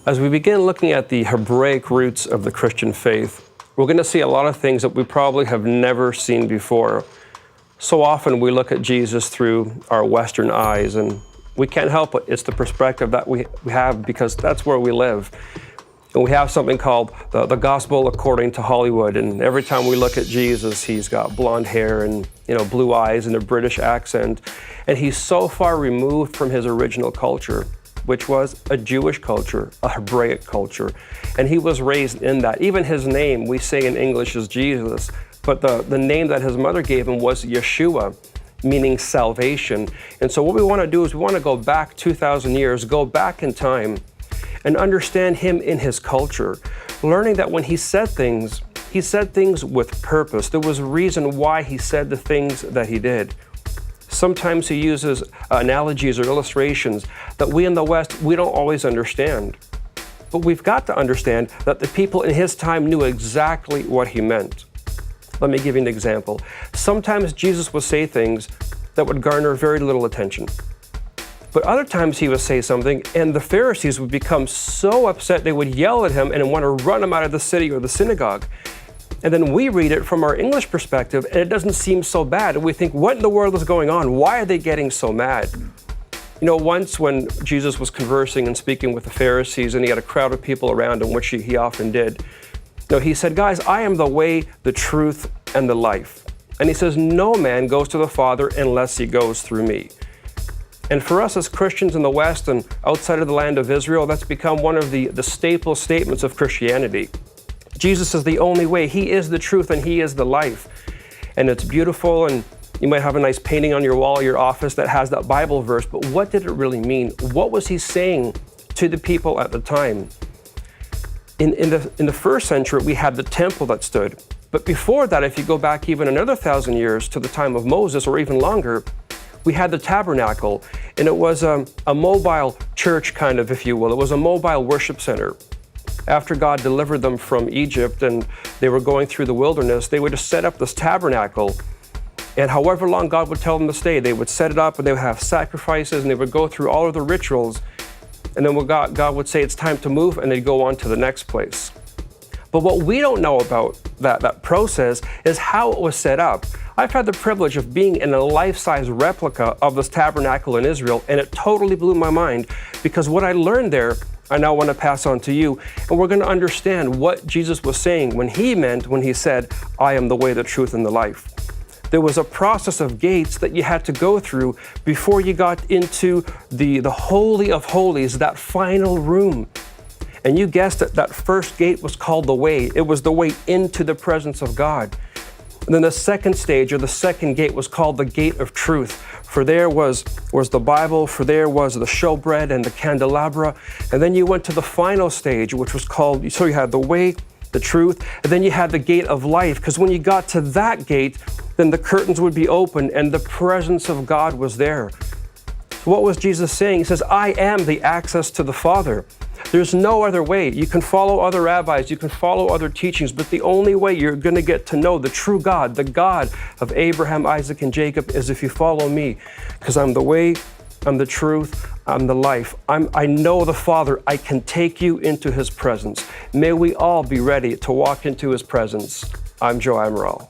As we begin looking at the Hebraic roots of the Christian faith, we're going to see a lot of things that we probably have never seen before. So often we look at Jesus through our Western eyes, and we can't help it. It's the perspective that we have because that's where we live. And we have something called the gospel according to Hollywood. And every time we look at Jesus, he's got blonde hair and blue eyes and a British accent. And he's so far removed from his original culture, which was a Jewish culture, a Hebraic culture. And he was raised in that. Even his name, we say in English, is Jesus, but the name that his mother gave him was Yeshua, meaning salvation. And so what we want to do is we want to go back 2,000 years, go back in time, and understand him in his culture, learning that when he said things with purpose. There was a reason why he said the things that he did. Sometimes he uses analogies or illustrations that we in the West, we don't always understand. But we've got to understand that the people in his time knew exactly what he meant. Let me give you an example. Sometimes Jesus would say things that would garner very little attention. But other times he would say something and the Pharisees would become so upset they would yell at him and want to run him out of the city or the synagogue. And then we read it from our English perspective and it doesn't seem so bad. And we think, what in the world is going on? Why are they getting so mad? Once when Jesus was conversing and speaking with the Pharisees and he had a crowd of people around him, which he often did, he said, guys, I am the way, the truth, and the life. And he says, no man goes to the Father unless he goes through me. And for us as Christians in the West and outside of the land of Israel, that's become one of the staple statements of Christianity. Jesus is the only way. He is the truth and he is the life. And it's beautiful, and you might have a nice painting on your wall of your office that has that Bible verse, but what did it really mean? What was he saying to the people at the time? In the first century, we had the temple that stood. But before that, if you go back even another 1,000 years to the time of Moses or even longer, we had the tabernacle, and it was a mobile church kind of, if you will. It was a mobile worship center. After God delivered them from Egypt and they were going through the wilderness, they would just set up this tabernacle. And however long God would tell them to stay, they would set it up and they would have sacrifices and they would go through all of the rituals. And then when God would say it's time to move, and they'd go on to the next place. But what we don't know about that process is how it was set up. I've had the privilege of being in a life-size replica of this tabernacle in Israel, and it totally blew my mind because what I learned there, I now want to pass on to you. And we're going to understand what Jesus was saying when he said, I am the way, the truth, and the life. There was a process of gates that you had to go through before you got into the Holy of Holies, that final room. And you guessed it, that first gate was called the way. It was the way into the presence of God. And then the second stage, or the second gate, was called the gate of truth. For there was the Bible, for there was the showbread and the candelabra. And then you went to the final stage, which was called, so you had the way, the truth, and then you had the gate of life. Because when you got to that gate, then the curtains would be open and the presence of God was there. So what was Jesus saying? He says, I am the access to the Father. There's no other way. You can follow other rabbis, you can follow other teachings, but the only way you're going to get to know the true God, the God of Abraham, Isaac, and Jacob, is if you follow me. Because I'm the way, I'm the truth, I'm the life. I know the Father. I can take you into his presence. May we all be ready to walk into his presence. I'm Joe Amaral.